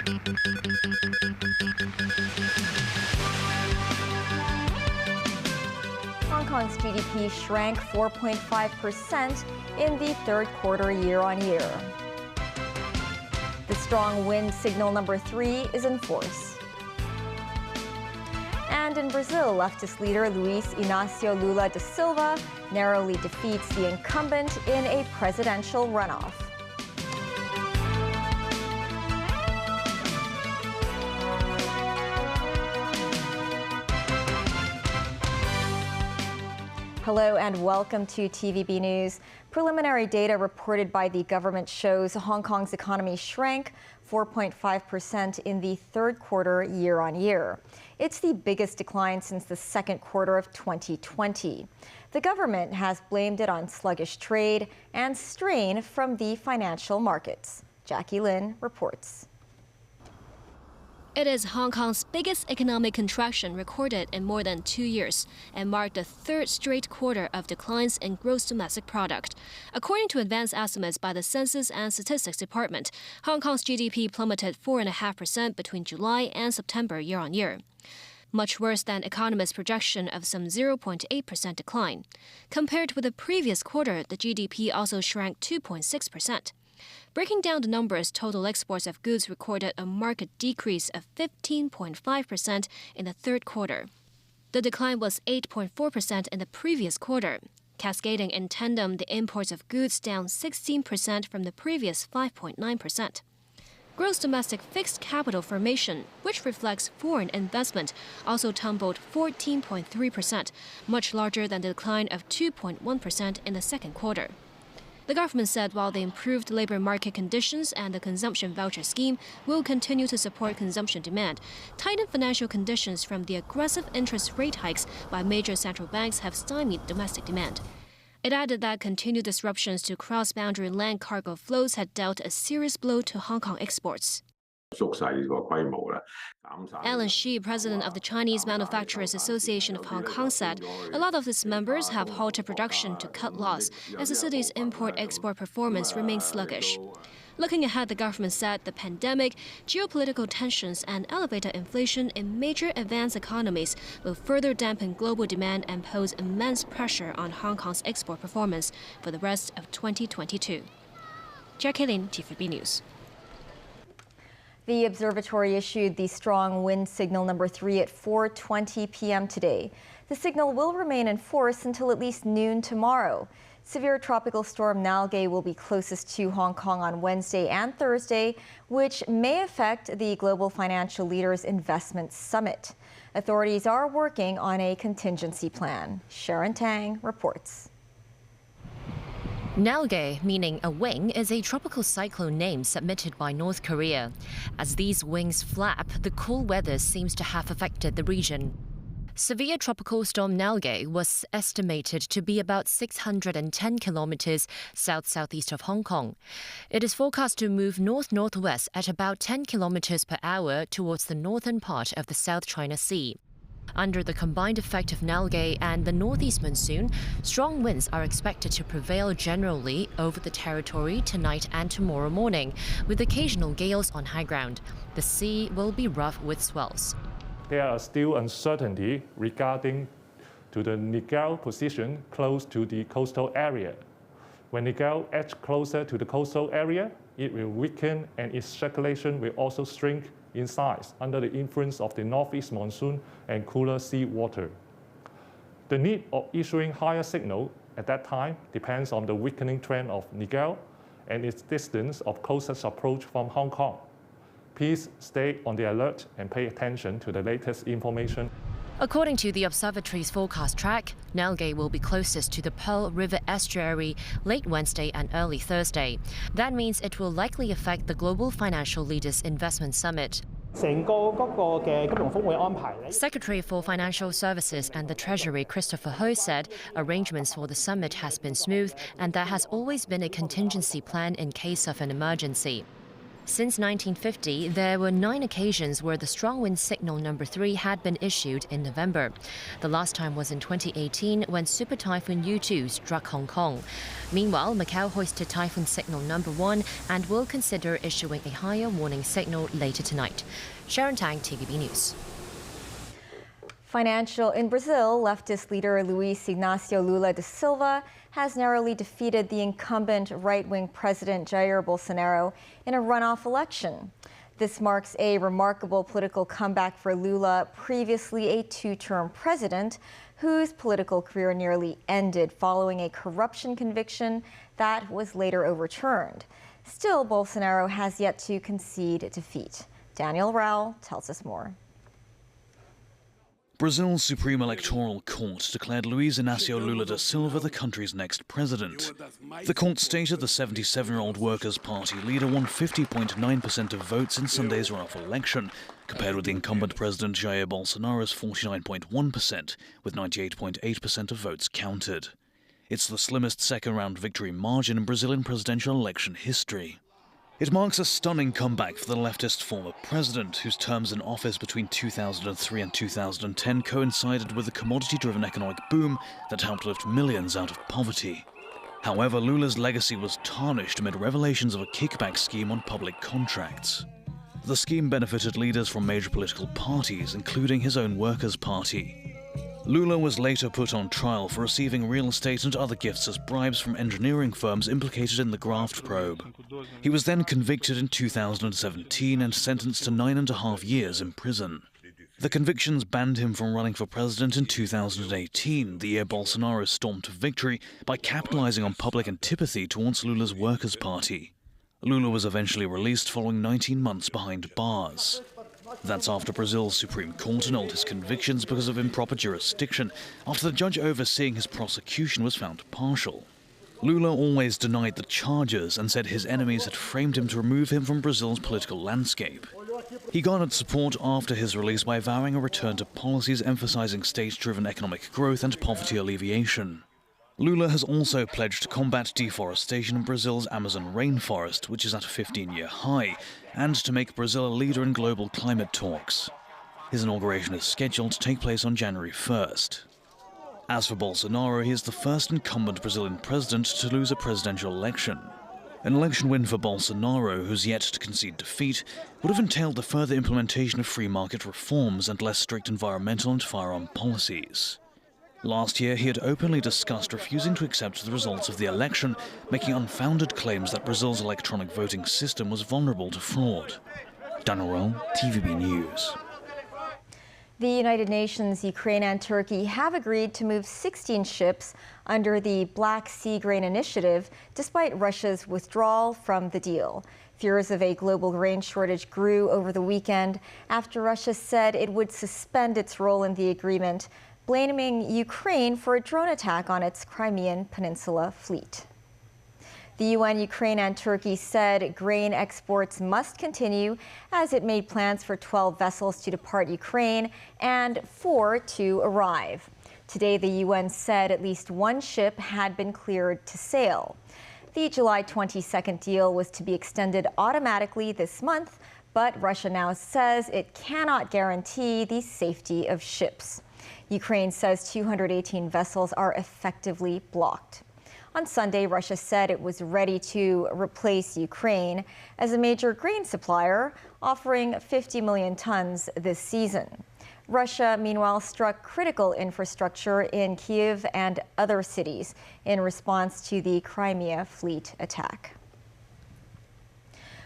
Hong Kong's GDP shrank 4.5% in the third quarter year-on-year. The strong wind signal number 3 is in force. And in Brazil, leftist leader Luiz Inácio Lula da Silva narrowly defeats the incumbent in a presidential runoff. Hello and welcome to TVB News. Preliminary data reported by the government shows Hong Kong's economy shrank 4.5% in the third quarter year-on-year. It's the biggest decline since the second quarter of 2020. The government has blamed it on sluggish trade and strain from the financial markets. Jackie Lin reports. It is Hong Kong's biggest economic contraction recorded in more than 2 years and marked the third straight quarter of declines in gross domestic product. According to advanced estimates by the Census and Statistics Department, Hong Kong's GDP plummeted 4.5% between July and September year-on-year. Much worse than economists' projection of some 0.8% decline. Compared with the previous quarter, the GDP also shrank 2.6%. Breaking down the numbers, total exports of goods recorded a marked decrease of 15.5% in the third quarter. The decline was 8.4% in the previous quarter, cascading in tandem the imports of goods down 16% from the previous 5.9%. Gross domestic fixed capital formation, which reflects foreign investment, also tumbled 14.3%, much larger than the decline of 2.1% in the second quarter. The government said while the improved labor market conditions and the consumption voucher scheme will continue to support consumption demand, tightened financial conditions from the aggressive interest rate hikes by major central banks have stymied domestic demand. It added that continued disruptions to cross-boundary land cargo flows had dealt a serious blow to Hong Kong exports. Alan Shi, president of the Chinese Manufacturers Association of Hong Kong, said a lot of its members have halted production to cut loss as the city's import-export performance remains sluggish. Looking ahead, the government said the pandemic, geopolitical tensions, and elevated inflation in major advanced economies will further dampen global demand and pose immense pressure on Hong Kong's export performance for the rest of 2022. Jackie Lin, TVB News. The observatory issued the strong wind signal number 3 at 4:20 p.m. today. The signal will remain in force until at least noon tomorrow. Severe tropical storm Nalgae will be closest to Hong Kong on Wednesday and Thursday, which may affect the global financial leaders' investment summit. Authorities are working on a contingency plan. Sharon Tang reports. Nalgae, meaning a wing, is a tropical cyclone name submitted by North Korea. As these wings flap, the cool weather seems to have affected the region. Severe tropical storm Nalgae was estimated to be about 610 kilometers south-southeast of Hong Kong. It is forecast to move north-northwest at about 10 kilometers per hour towards the northern part of the South China Sea. Under the combined effect of Nalgae and the northeast monsoon, strong winds are expected to prevail generally over the territory tonight and tomorrow morning, with occasional gales on high ground. The sea will be rough with swells. There are still uncertainty regarding to the Nalgae position close to the coastal area. When Nalgae edges closer to the coastal area, it will weaken and its circulation will also shrink in size under the influence of the northeast monsoon and cooler sea water. The need of issuing higher signal at that time depends on the weakening trend of Nalgae and its distance of closest approach from Hong Kong. Please stay on the alert and pay attention to the latest information. According to the observatory's forecast track, Nalgae will be closest to the Pearl River estuary late Wednesday and early Thursday. That means it will likely affect the Global Financial Leaders Investment Summit. Secretary for Financial Services and the Treasury Christopher Ho said arrangements for the summit has been smooth and there has always been a contingency plan in case of an emergency. Since 1950, there were 9 occasions where the strong wind signal number 3 had been issued in November. The last time was in 2018 when Super Typhoon U2 struck Hong Kong. Meanwhile, Macau hoisted typhoon signal number 1 and will consider issuing a higher warning signal later tonight. Sharon Tang, TVB News. In Brazil, leftist leader Luiz Inácio Lula da Silva has narrowly defeated the incumbent right-wing president Jair Bolsonaro in a runoff election. This marks a remarkable political comeback for Lula, previously a 2-term president, whose political career nearly ended following a corruption conviction that was later overturned. Still, Bolsonaro has yet to concede defeat. Daniel Rao tells us more. Brazil's Supreme Electoral Court declared Luiz Inácio Lula da Silva the country's next president. The court stated the 77-year-old Workers' Party leader won 50.9% of votes in Sunday's runoff election, compared with the incumbent president Jair Bolsonaro's 49.1%, with 98.8% of votes counted. It's the slimmest second-round victory margin in Brazilian presidential election history. It marks a stunning comeback for the leftist former president, whose terms in office between 2003 and 2010 coincided with the commodity-driven economic boom that helped lift millions out of poverty. However, Lula's legacy was tarnished amid revelations of a kickback scheme on public contracts. The scheme benefited leaders from major political parties, including his own Workers' Party. Lula was later put on trial for receiving real estate and other gifts as bribes from engineering firms implicated in the graft probe. He was then convicted in 2017 and sentenced to 9.5 years in prison. The convictions banned him from running for president in 2018, the year Bolsonaro stormed to victory by capitalizing on public antipathy towards Lula's Workers' Party. Lula was eventually released following 19 months behind bars. That's after Brazil's Supreme Court annulled his convictions because of improper jurisdiction, after the judge overseeing his prosecution was found partial. Lula always denied the charges and said his enemies had framed him to remove him from Brazil's political landscape. He garnered support after his release by vowing a return to policies emphasizing state-driven economic growth and poverty alleviation. Lula has also pledged to combat deforestation in Brazil's Amazon rainforest, which is at a 15-year high, and to make Brazil a leader in global climate talks. His inauguration is scheduled to take place on January 1st. As for Bolsonaro, he is the first incumbent Brazilian president to lose a presidential election. An election win for Bolsonaro, who's yet to concede defeat, would have entailed the further implementation of free market reforms and less strict environmental and firearm policies. Last year, he had openly discussed refusing to accept the results of the election, making unfounded claims that Brazil's electronic voting system was vulnerable to fraud. Daniel Rao, TVB News. The United Nations, Ukraine and Turkey have agreed to move 16 ships under the Black Sea Grain Initiative, despite Russia's withdrawal from the deal. Fears of a global grain shortage grew over the weekend after Russia said it would suspend its role in the agreement, blaming Ukraine for a drone attack on its Crimean Peninsula fleet. The UN, Ukraine and Turkey said grain exports must continue as it made plans for 12 vessels to depart Ukraine and 4 to arrive. Today, the UN said at least 1 ship had been cleared to sail. The July 22nd deal was to be extended automatically this month, but Russia now says it cannot guarantee the safety of ships. Ukraine says 218 vessels are effectively blocked. On Sunday, Russia said it was ready to replace Ukraine as a major grain supplier, offering 50 million tons this season. Russia, meanwhile, struck critical infrastructure in Kyiv and other cities in response to the Crimea fleet attack.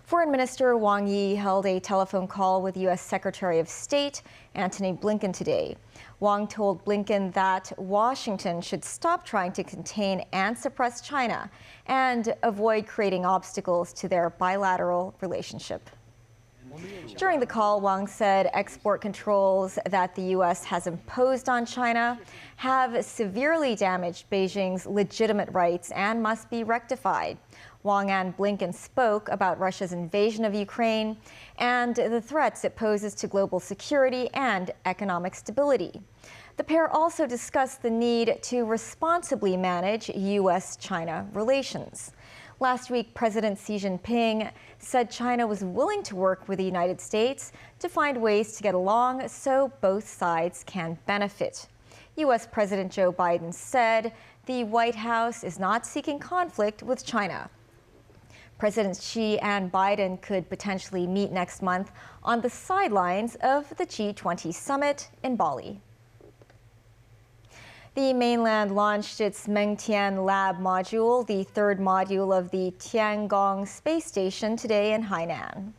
Foreign Minister Wang Yi held a telephone call with U.S. Secretary of State Antony Blinken today. Wang told Blinken that Washington should stop trying to contain and suppress China and avoid creating obstacles to their bilateral relationship. During the call, Wang said export controls that the U.S. has imposed on China have severely damaged Beijing's legitimate rights and must be rectified. Wang and Blinken spoke about Russia's invasion of Ukraine and the threats it poses to global security and economic stability. The pair also discussed the need to responsibly manage U.S.-China relations. Last week, President Xi Jinping said China was willing to work with the United States to find ways to get along so both sides can benefit. U.S. President Joe Biden said the White House is not seeking conflict with China. Presidents Xi and Biden could potentially meet next month on the sidelines of the G20 summit in Bali. The mainland launched its Mengtian Lab module, the third module of the Tiangong space station, today in Hainan.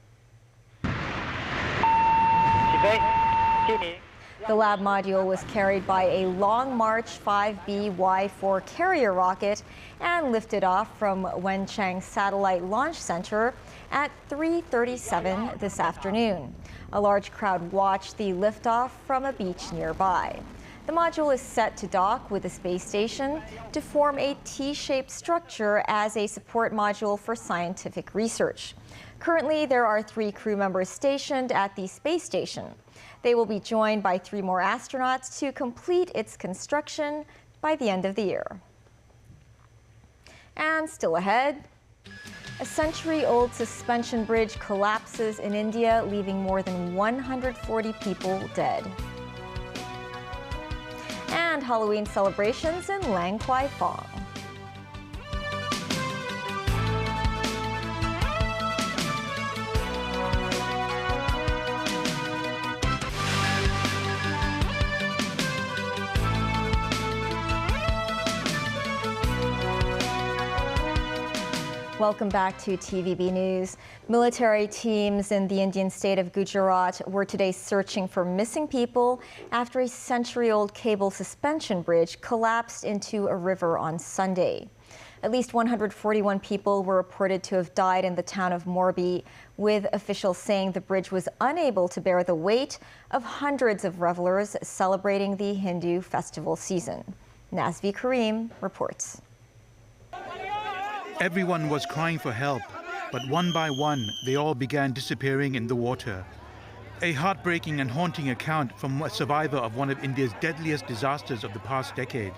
The lab module was carried by a Long March 5B-Y4 carrier rocket and lifted off from Wenchang Satellite Launch Center at 3:37 this afternoon. A large crowd watched the liftoff from a beach nearby. The module is set to dock with the space station to form a T-shaped structure as a support module for scientific research. Currently, there are 3 crew members stationed at the space station. They will be joined by 3 more astronauts to complete its construction by the end of the year. And still ahead, a century-old suspension bridge collapses in India, leaving more than 140 people dead. And Halloween celebrations in Lang Kwai Fong. Welcome back to TVB News. Military teams in the Indian state of Gujarat were today searching for missing people after a century-old cable suspension bridge collapsed into a river on Sunday. At least 141 people were reported to have died in the town of Morbi, with officials saying the bridge was unable to bear the weight of hundreds of revelers celebrating the Hindu festival season. Nazvi Karim reports. Everyone was crying for help, but one by one, they all began disappearing in the water. A heartbreaking and haunting account from a survivor of one of India's deadliest disasters of the past decade.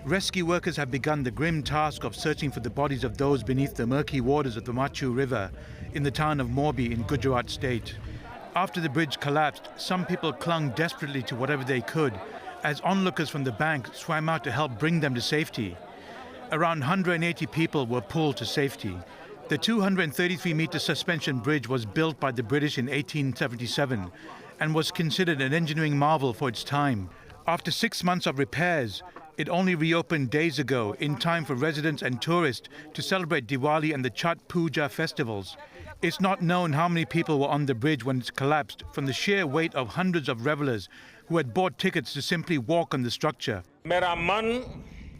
Rescue workers have begun the grim task of searching for the bodies of those beneath the murky waters of the Machu River in the town of Morbi in Gujarat state. After the bridge collapsed, some people clung desperately to whatever they could as onlookers from the bank swam out to help bring them to safety. Around 180 people were pulled to safety. The 233-meter suspension bridge was built by the British in 1877 and was considered an engineering marvel for its time. After 6 months of repairs, it only reopened days ago in time for residents and tourists to celebrate Diwali and the Chhat Puja festivals. It's not known how many people were on the bridge when it collapsed from the sheer weight of hundreds of revelers who had bought tickets to simply walk on the structure.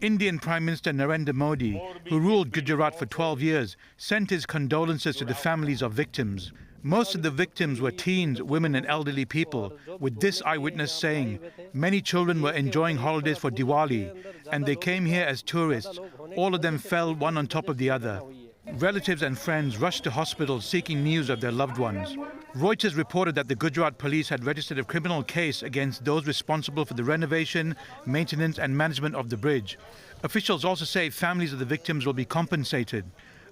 Indian Prime Minister Narendra Modi, who ruled Gujarat for 12 years, sent his condolences to the families of victims. Most of the victims were teens, women and elderly people, with this eyewitness saying, "Many children were enjoying holidays for Diwali, and they came here as tourists. All of them fell one on top of the other." Relatives and friends rushed to hospitals seeking news of their loved ones. Reuters reported that the Gujarat police had registered a criminal case against those responsible for the renovation, maintenance and management of the bridge. Officials also say families of the victims will be compensated.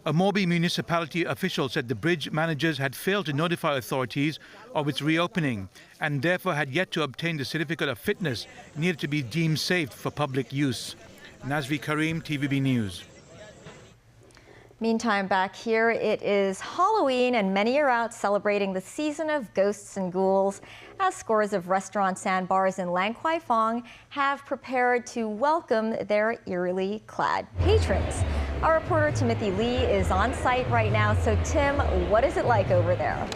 A Morbi municipality official said the bridge managers had failed to notify authorities of its reopening and therefore had yet to obtain the certificate of fitness needed to be deemed safe for public use. Nazvi Karim, TVB News. Meantime, back here, it is Halloween and many are out celebrating the season of ghosts and ghouls as scores of restaurants and bars in Lang Kwai Fong have prepared to welcome their eerily clad patrons. Our reporter Timothy Lee is on site right now. So Tim, what is it like over there?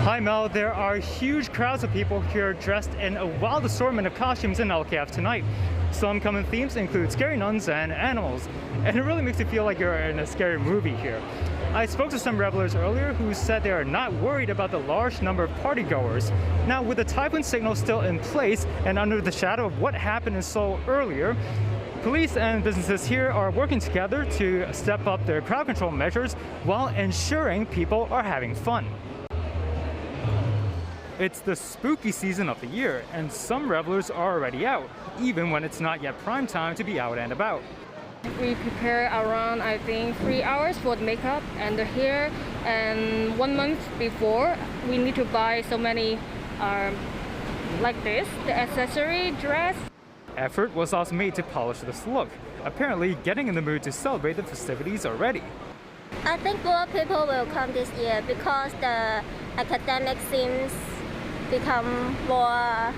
Hi Mel, there are huge crowds of people here dressed in a wild assortment of costumes in LKF tonight. Some common themes include scary nuns and animals, and it really makes you feel like you're in a scary movie here. I spoke to some revelers earlier who said they are not worried about the large number of partygoers. Now, with the typhoon signal still in place and under the shadow of what happened in Seoul earlier, police and businesses here are working together to step up their crowd control measures while ensuring people are having fun. It's the spooky season of the year, and some revelers are already out, even when it's not yet prime time to be out and about. We prepare around, I think, 3 hours for the makeup and the hair. And 1 month before, we need to buy so many like this, the accessory, dress. Effort was also made to polish this look, apparently getting in the mood to celebrate the festivities already. I think more people will come this year because the academic seems become more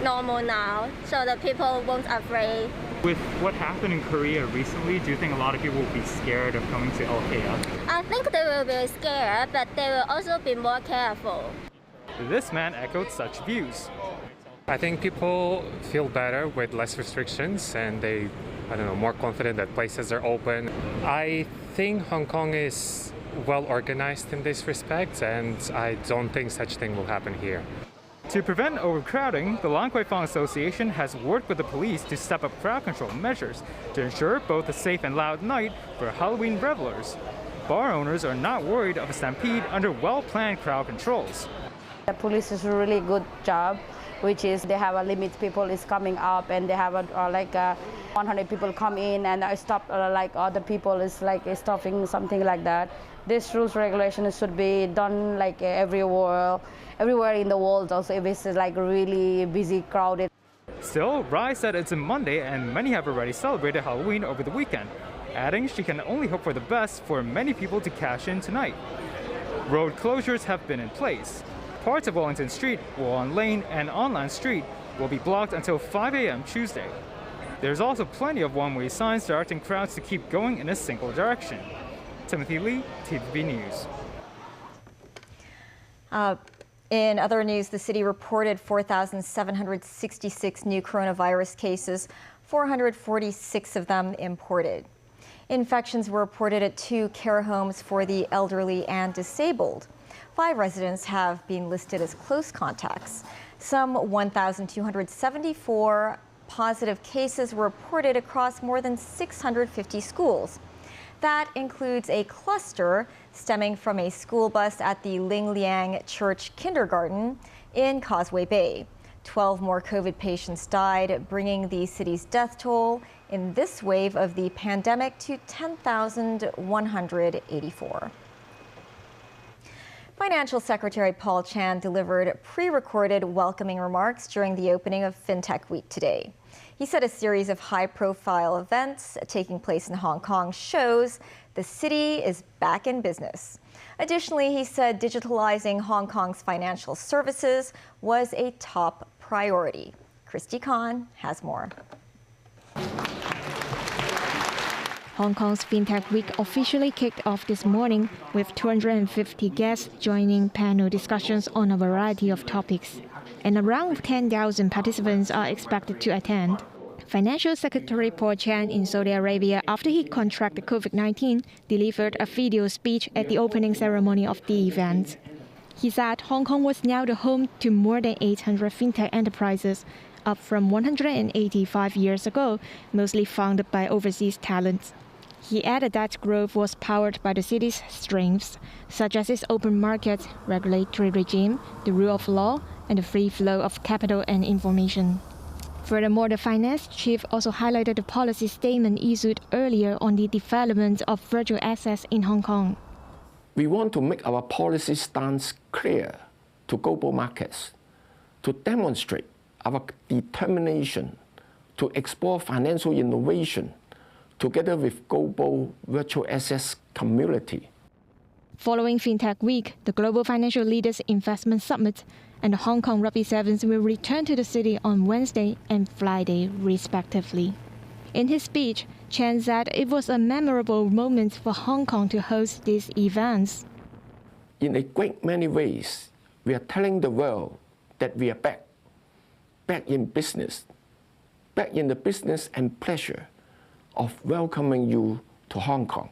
normal now, so the people won't afraid. With what happened in Korea recently, do you think a lot of people will be scared of coming to LKF? I think they will be scared, but they will also be more careful. This man echoed such views. I think people feel better with less restrictions and they, more confident that places are open. I think Hong Kong is well organized in this respect, and I don't think such thing will happen here. To prevent overcrowding, the Lan Kwai Fong Association has worked with the police to step up crowd control measures to ensure both a safe and loud night for Halloween revelers. Bar owners are not worried of a stampede under well-planned crowd controls. The police is a really good job, which is they have a limit, people is coming up and they have 100 people come in and stop like other people is like stopping, something like that. This rules regulations should be done like everywhere in the world also if it's like really busy, crowded. Still, Rai said it's a Monday and many have already celebrated Halloween over the weekend, adding she can only hope for the best for many people to cash in tonight. Road closures have been in place. Parts of Wellington Street, Wuhan Lane, and Online Street will be blocked until 5 a.m. Tuesday. There's also plenty of one-way signs directing crowds to keep going in a single direction. Timothy Lee, TVB News. In other news, the city reported 4,766 new coronavirus cases, 446 of them imported. Infections were reported at 2 care homes for the elderly and disabled. 5 residents have been listed as close contacts. Some 1,274 positive cases were reported across more than 650 schools. That includes a cluster stemming from a school bus at the Lingliang Church Kindergarten in Causeway Bay. 12 more COVID patients died, bringing the city's death toll in this wave of the pandemic to 10,184. Financial Secretary Paul Chan delivered pre-recorded welcoming remarks during the opening of FinTech Week today. He said a series of high-profile events taking place in Hong Kong shows the city is back in business. Additionally, he said digitalizing Hong Kong's financial services was a top priority. Christy Khan has more. Hong Kong's FinTech Week officially kicked off this morning with 250 guests joining panel discussions on a variety of topics. And around 10,000 participants are expected to attend. Financial Secretary Paul Chan in Saudi Arabia, after he contracted COVID-19, delivered a video speech at the opening ceremony of the event. He said Hong Kong was now the home to more than 800 FinTech enterprises, up from 185 years ago, mostly founded by overseas talents. He added that growth was powered by the city's strengths, such as its open market, regulatory regime, the rule of law, and the free flow of capital and information. Furthermore, the finance chief also highlighted the policy statement issued earlier on the development of virtual assets in Hong Kong. We want to make our policy stance clear to global markets, to demonstrate our determination to explore financial innovation together with global virtual assets community. Following FinTech Week, the Global Financial Leaders Investment Summit and the Hong Kong Rugby Sevens will return to the city on Wednesday and Friday, respectively. In his speech, Chan said it was a memorable moment for Hong Kong to host these events. In a great many ways, we are telling the world that we are back in business, back in the business and pleasure of welcoming you to Hong Kong.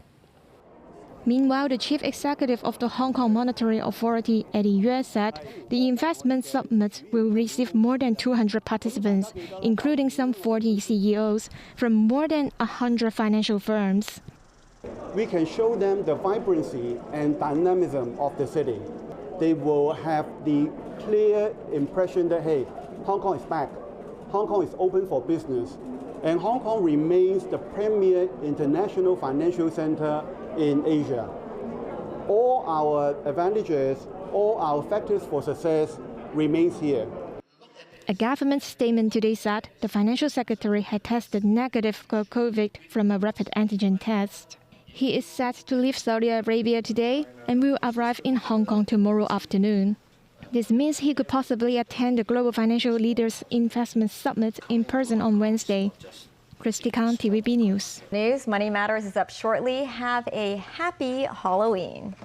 Meanwhile, the chief executive of the Hong Kong Monetary Authority, Eddie Yue, said the investment summit will receive more than 200 participants, including some 40 CEOs from more than 100 financial firms. We can show them the vibrancy and dynamism of the city. They will have the clear impression that, hey, Hong Kong is back. Hong Kong is open for business. And Hong Kong remains the premier international financial center in Asia. All our advantages, all our factors for success remains here. A government statement today said the financial secretary had tested negative for COVID from a rapid antigen test. He is set to leave Saudi Arabia today and will arrive in Hong Kong tomorrow afternoon. This means he could possibly attend the Global Financial Leaders Investment Summit in person on Wednesday. Christy Khan, TVB News. Money Matters is up shortly. Have a happy Halloween.